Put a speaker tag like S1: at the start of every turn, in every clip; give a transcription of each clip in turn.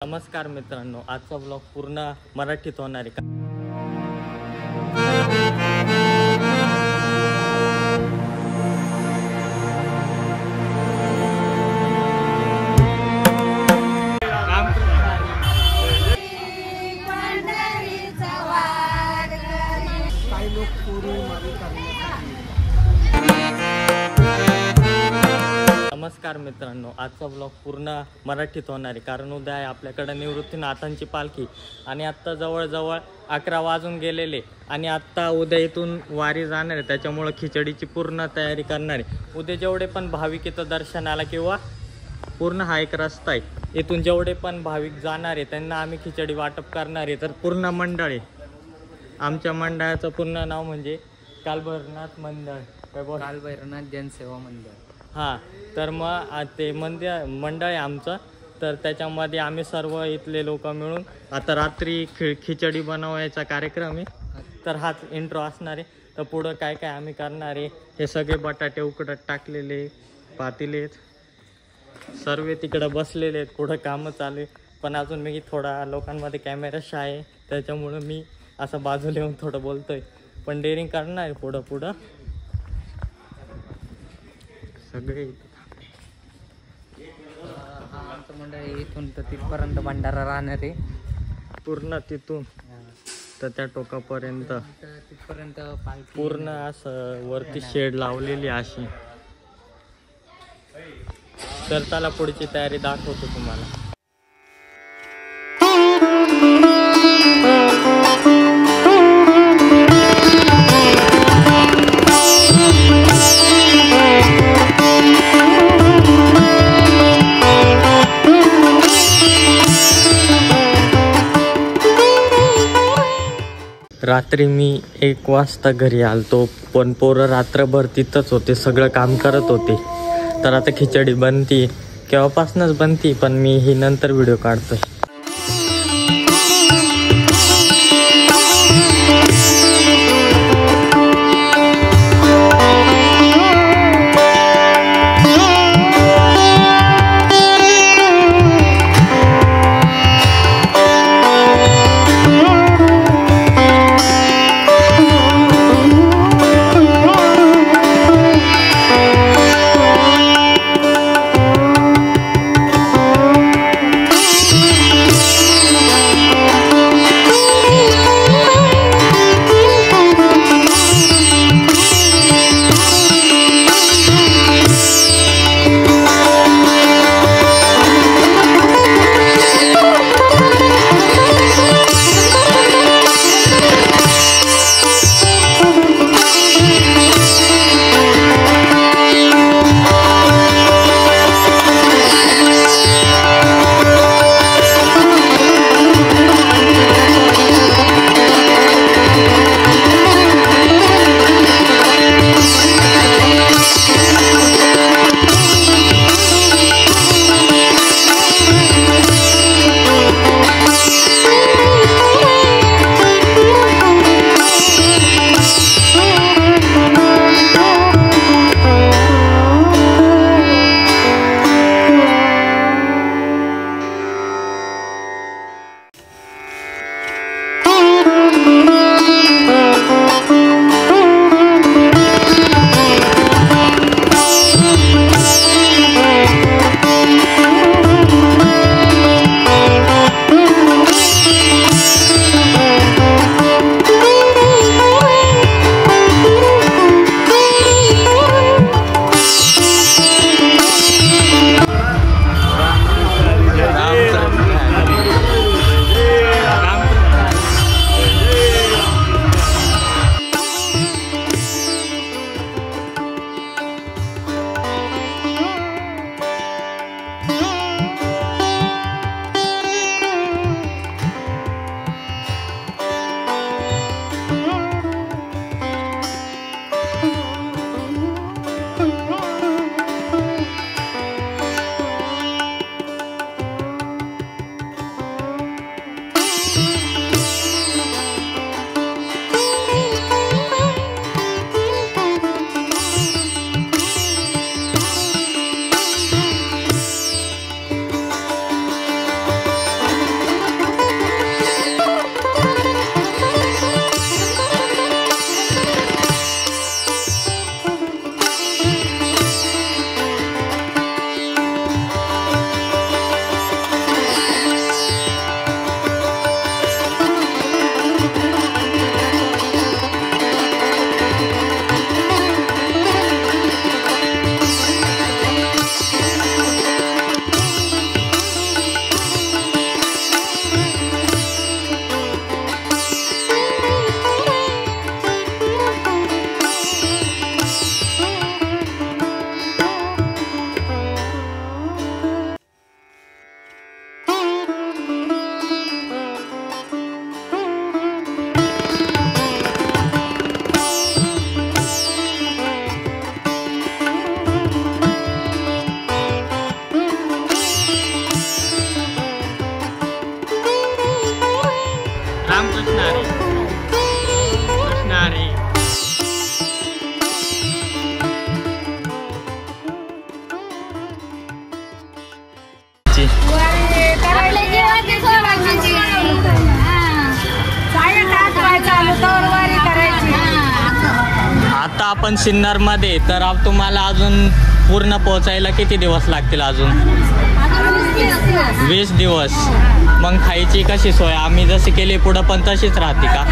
S1: नमस्कार मित्रांनो, आजचा ब्लॉग पूर्ण मराठीत होणार आहे का? नमस्कार मित्रांनो, आजचा ब्लॉग पूर्ण मराठीत होणार आहे कारण उद्या आहे आपल्याकडे निवृत्तीनाथांची पालखी आणि आत्ता जवळजवळ 11 वाजून गेलेले आणि आत्ता उद्या इथून वारी जाणार आहे, त्याच्यामुळं खिचडीची पूर्ण तयारी करणार आहे। उद्या जेवढे पण भाविक इथं दर्शनाला किंवा पूर्ण हा एक रस्ता आहे, इथून जेवढे पण भाविक जाणार आहे त्यांना आम्ही खिचडी वाटप करणार आहे। तर पूर्ण मंडळ आहे, आमच्या मंडळाचं पूर्ण नाव म्हणजे कालभैरवनाथ मंडळ,
S2: कालभैरवनाथ जनसेवा मंडळ।
S1: हां, तर मग ते मंडळ आहे आमचं, तर त्याच्यामध्ये आम्ही सर्व इथले लोक मिळून आता रात्री खिचडी बनवायचा कार्यक्रम आहे। तर हाच इंट्रो असणार आहे। तर पुढं काय काय आम्ही करणार आहे, हे सगळे बटाटे उकडत टाकलेले पातेले सर्व तिकडं बसलेले आहेत, पुढं कामं चालू आहे। पण अजून मी थोडा लोकांमध्ये कॅमेरा शाय आहे, त्याच्यामुळं मी असं बाजूला येऊन थोडं बोलतोय, पण डेअरिंग करणार आहे पुढं सगळे।
S2: आमचं मंडळ इथून तर तिथपर्यंत भंडारा राहणार आहे,
S1: पूर्ण तिथून तर त्या टोकापर्यंत
S2: तिथपर्यंत
S1: पूर्ण असं वरती शेड लावलेली अशी। तर त्याला पुढची तयारी दाखवतो तुम्हाला। रात्री मी 1 वाजता घरी आलतो, पण पोरं रात्रभर तिथंच होते, सगळं काम करत होते। तर आता खिचडी बनती, केव्हापासूनच बनती, पण मी ही नंतर व्हिडिओ काढतोय। रामकृष्ण हरी. कृष्ण हरी. आता आपण सिन्नर मध्ये तर तुम्हाला अजून पूर्ण पोहोचायला किती दिवस लागतील? अजून 20 दिवस. मग खायची कशी सोय? आम्ही जशी केली पुढं पण तशीच राहते का?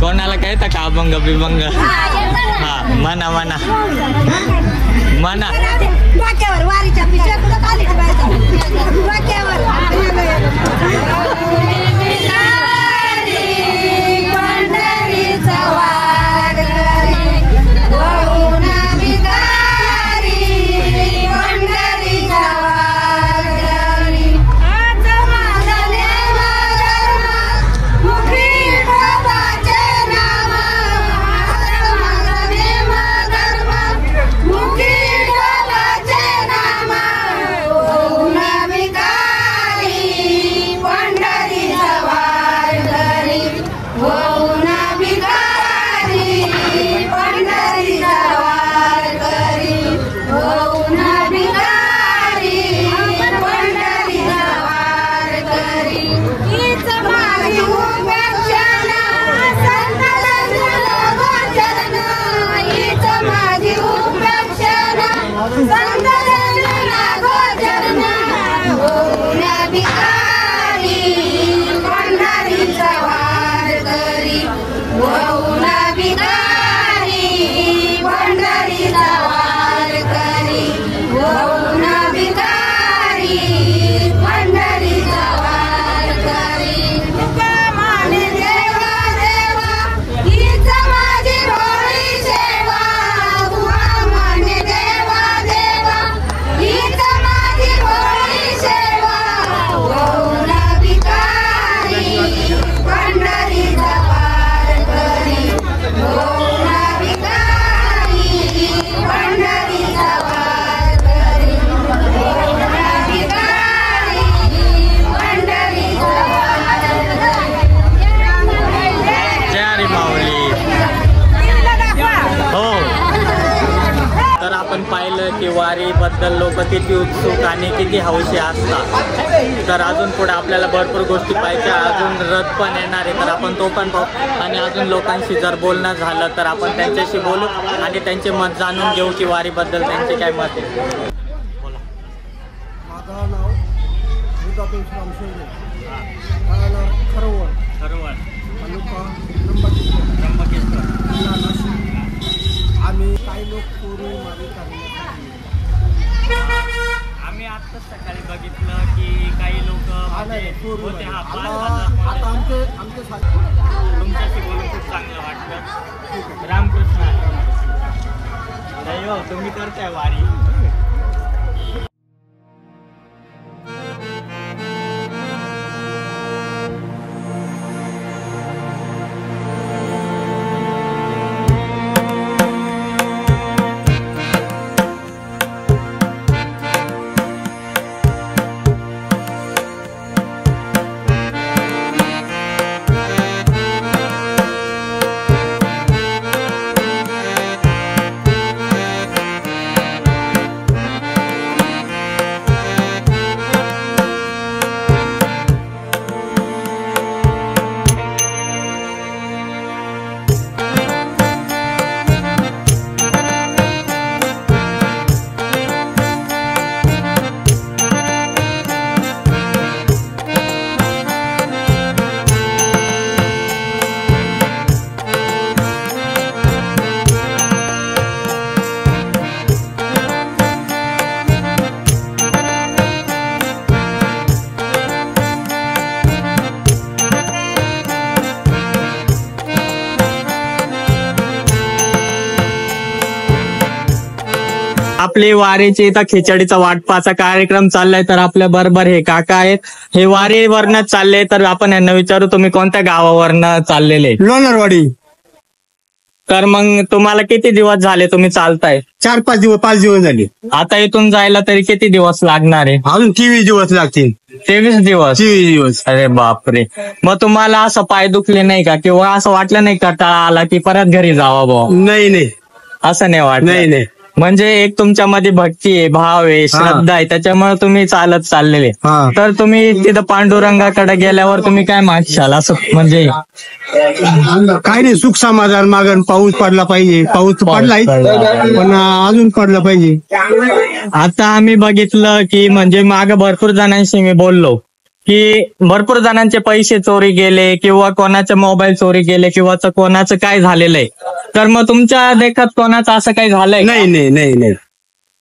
S1: कोणाला कहता का अभंग बिभंग? हा म्हणा म्हणा म्हणा.
S3: डोक्यावर वारीच्या पिशव्या कुठं खाली डोक्यावर
S1: वारीबद्दल लोक किती उत्सुक आणि किती हौशी असतात. तर अजून पुढे आपल्याला भरपूर गोष्टी पाहिजे. अजून रथ पण येणार आहे तर आपण तो पण पाहू. आणि अजून लोकांशी जर बोलणं झालं तर आपण त्यांच्याशी बोलू आणि त्यांचे मत जाणून घेऊ की वारीबद्दल त्यांचे काय मत आहे.
S4: माझं नाव विद्यापीठ रामशेंडे, राहणार खरवळ, तालुका त्र्यंबकेश्वर, जिल्हा नाशिक. आम्ही काही लोक पूर्वी वारी करण्यासाठी
S1: आम्ही आत्ताच सकाळी बघितलं की काही लोक होते.
S4: आता आमचे
S1: तुमच्याशी बोलून खूप चांगलं वाटतं. रामकृष्ण. तुम्ही करताय वारी? आपली वारीची इथं खिचडीचा वाटपाचा कार्यक्रम चाललाय. तर आपल्या बरोबर हे काका आहेत. हे वारीवरनं चालले तर आपण यांना विचारू तुम्ही कोणत्या गावावरनं चाललेले?
S4: लोणारवाडी.
S1: तर मग तुम्हाला किती दिवस झाले तुम्ही चालताय?
S5: 5 दिवस झाले.
S1: आता इथून जायला तरी किती दिवस लागणार आहे?
S5: अजून 23 दिवस लागतील.
S1: 23 दिवस.
S5: 23 दिवस.
S1: अरे बापरे. मग तुम्हाला असं पाय दुखले नाही का, किंवा असं वाटलं नाही का टाळा आला की परत घरी जावा बुवा?
S5: नाही
S1: असं नाही वाटलं?
S5: नाही.
S1: म्हणजे एक तुमच्यामध्ये भक्ती आहे, भाव आहे, श्रद्धा आहे, त्याच्यामुळे तुम्ही चालत चाललेले.
S5: हा.
S1: तर तुम्ही तिथं पांडुरंगाकडे गेल्यावर तुम्ही काय मागशाल असं, म्हणजे
S5: काय नाही, सुख समाधान मागण. पाऊस पडला पाहिजे. पाऊस पडलाय पण अजून पडला पाहिजे.
S1: आता आम्ही बघितलं की म्हणजे माग भरपूर जणांशी मी बोललो की भरपूर जणांचे पैसे चोरी गेले, किंवा कोणाचे मोबाईल चोरी गेले, किंवा कोणाचं काय झालेलं आहे. तर मग तुमच्या देखत कोणाचं असं काही झालंय?
S5: नाही.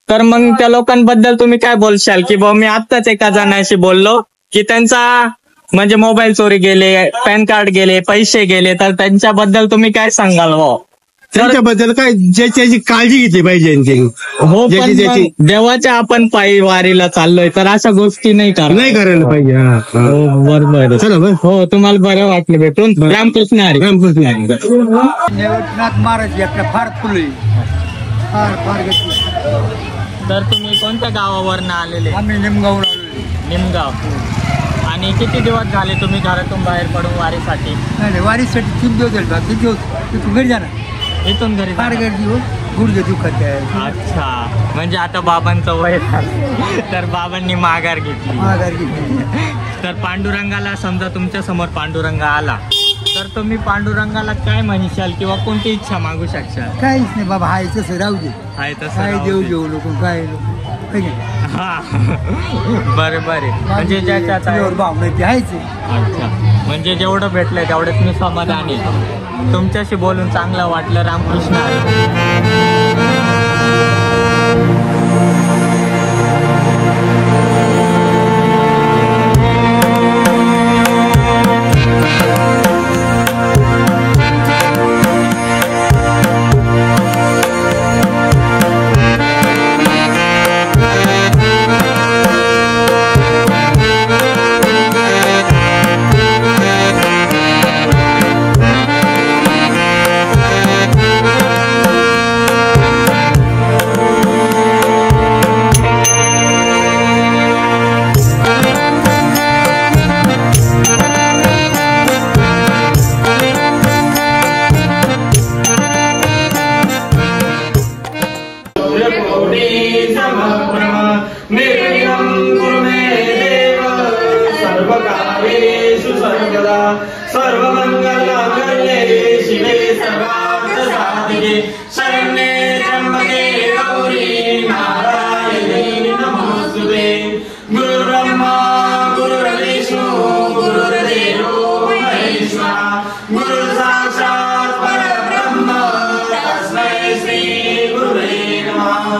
S1: तर मग त्या लोकांबद्दल तुम्ही काय बोलशाल? की बाबा मी आत्ताच एका जणांशी बोललो की त्यांचा म्हणजे मोबाईल चोरी गेले, पॅन कार्ड गेले, पैसे गेले, तर त्यांच्याबद्दल तुम्ही काय सांगाल भाऊ?
S5: त्यांच्याबद्दल काय ज्याची काळजी घेतली पाहिजे त्यांची.
S1: हो, पण
S5: ज्याची
S1: मग देवाच्या आपण पायी वारीला चाललोय तर अशा गोष्टी नाही
S5: करायला पाहिजे.
S1: हो, बरोबर.
S5: चला बस.
S1: हो, तुम्हाला बरं वाटलं भेटून? रामकृष्ण हरी.
S4: नेवटनाथ महाराज आपल्या फार फुले फार घेतली.
S1: तर तुम्ही कोणत्या गावावरनं आलेले?
S4: आम्ही निमगावून आलो.
S1: निमगाव. आणि किती दिवस झाले तुम्ही घरातून बाहेर पडून वारीसाठी?
S4: नाही वारीसाठी 3 दिवस झाले. बाकी दिवस तिथून घरी जाणार.
S1: इथून घरी
S4: फार
S1: जाणार?
S4: गर्दी हो, गुडघे दुखत आहे.
S1: अच्छा, म्हणजे आता बाबांचं वय झालं तर बाबांनी माघार घेतली.
S4: माघार घेतली.
S1: तर पांडुरंगाला समजा तुमच्या समोर पांडुरंग आला तर तुम्ही पांडुरंगाला काय म्हणशाल, किंवा कोणती इच्छा मागू शकशाल?
S4: काहीच नाही बाबा, हाय तसं राहू दे.
S1: आहे तसं
S4: काय
S1: राहू
S4: देऊ
S1: दे.
S4: जेऊ नको, काय नको. है की नाही?
S1: हा. बरोबर आहे. म्हणजे ज्याच्यात आहे.
S4: तुझ्यावर भाव नाही ते आहेच आहे.
S1: अच्छा, म्हणजे जेवढं भेटलंय तेवढ्यात मी समाधानी आहे. तुमच्याशी बोलून चांगलं वाटलं. रामकृष्ण हरी.
S6: सर्वमंगलमांगल्ये शिवे सर्वार्थसाधिके शरण्ये त्र्यंबके गौरी नारायणी नमोस्तुते. गुरुर्ब्रह्मा गुरुर्विष्णु गुरुर्देवो महेश्वरा गुरु साक्षात् परब्रह्म तस्मै श्री गुरुवे नमः.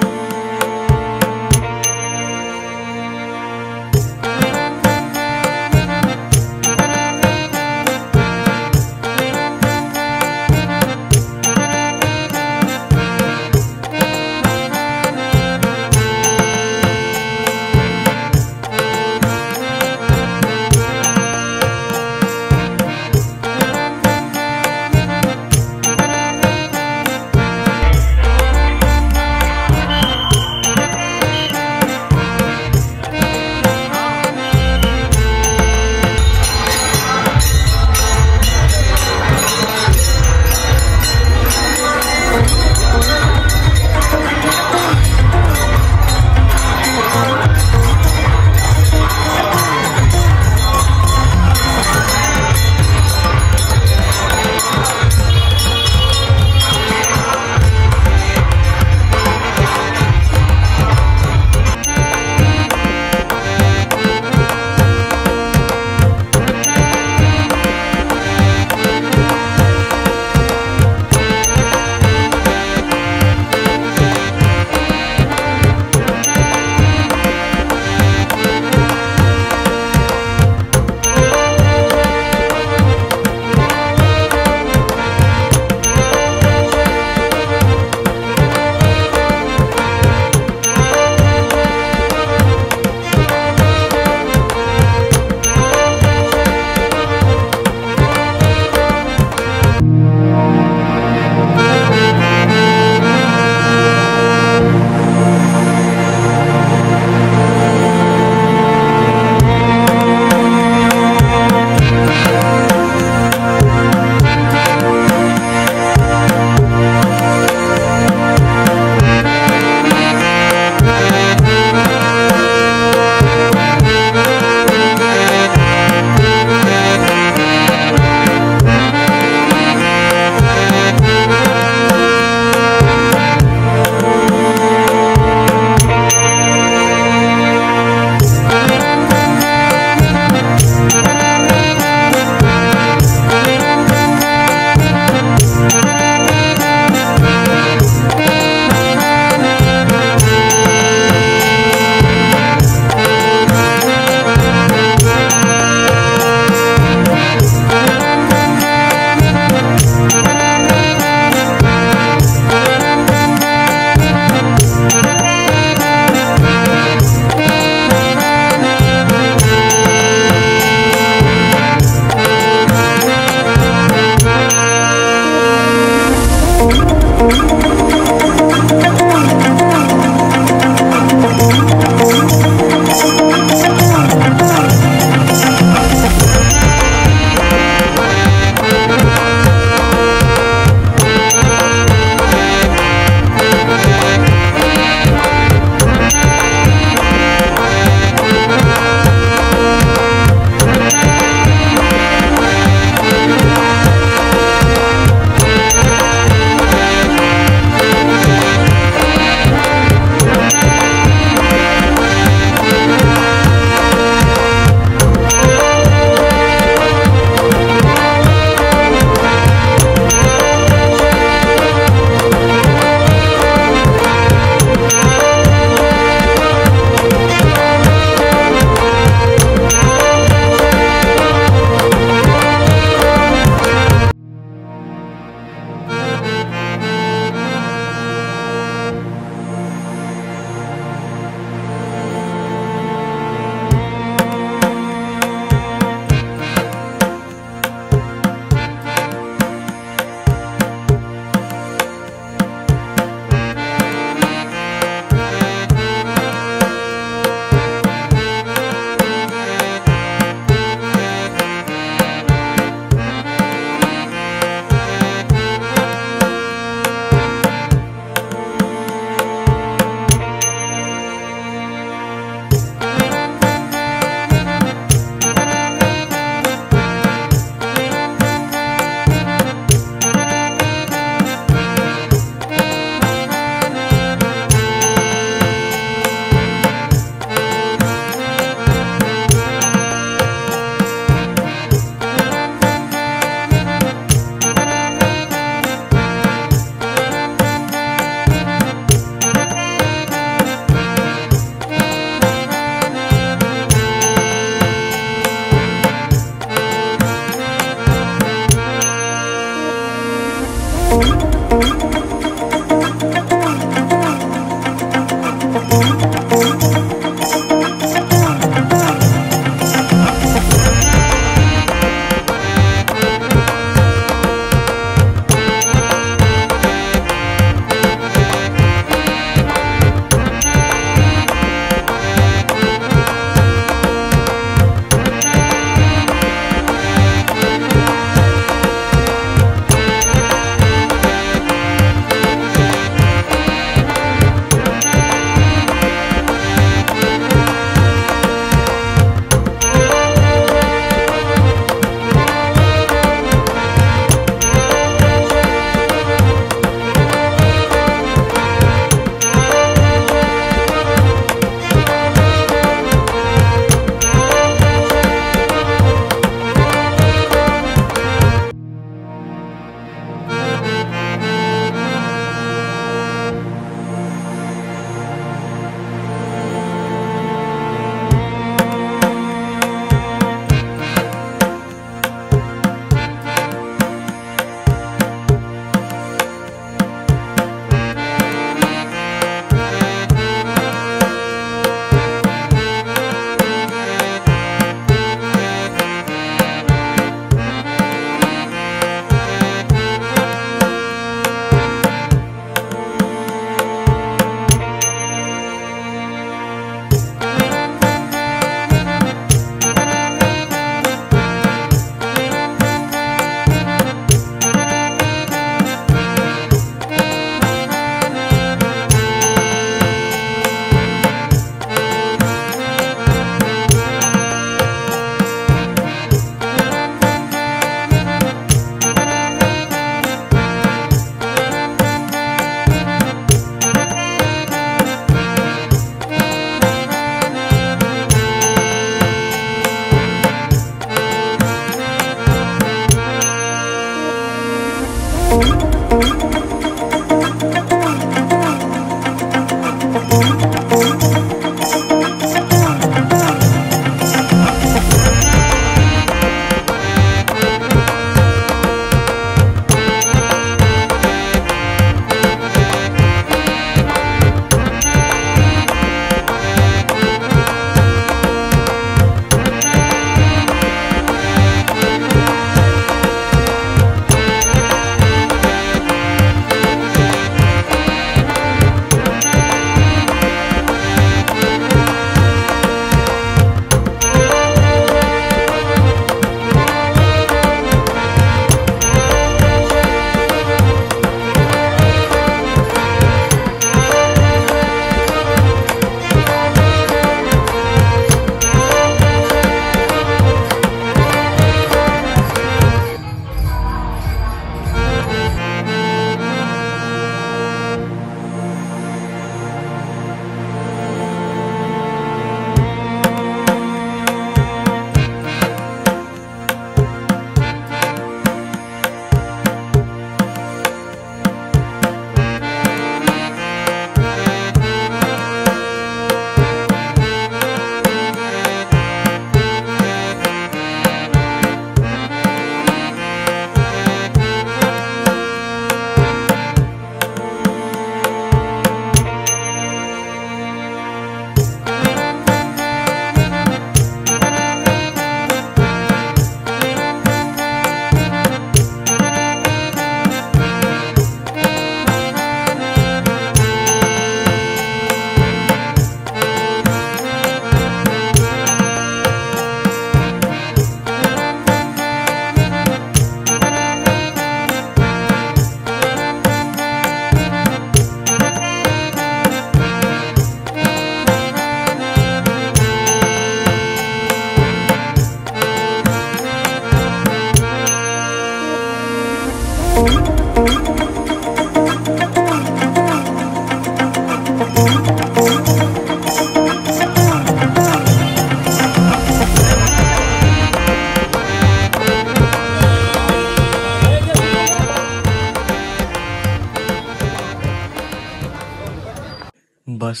S1: बस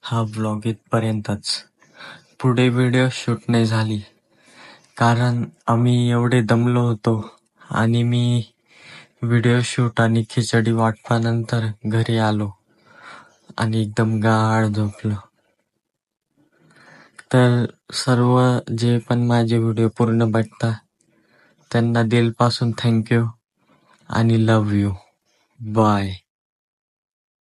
S1: हा व्लॉग इथपर्यंतच. पुढे व्हिडिओ शूट नाही झाली कारण आम्ही एवढे दमलो होतो आणि मी व्हिडिओ शूट आणि खिचडी वाटपानंतर घरी आलो आणि एकदम गाढ झोपलो. तर सर्व जे पण माझे व्हिडिओ पूर्ण बघता त्यांना दिलपासून थँक्यू आणि लव्ह यू. बाय.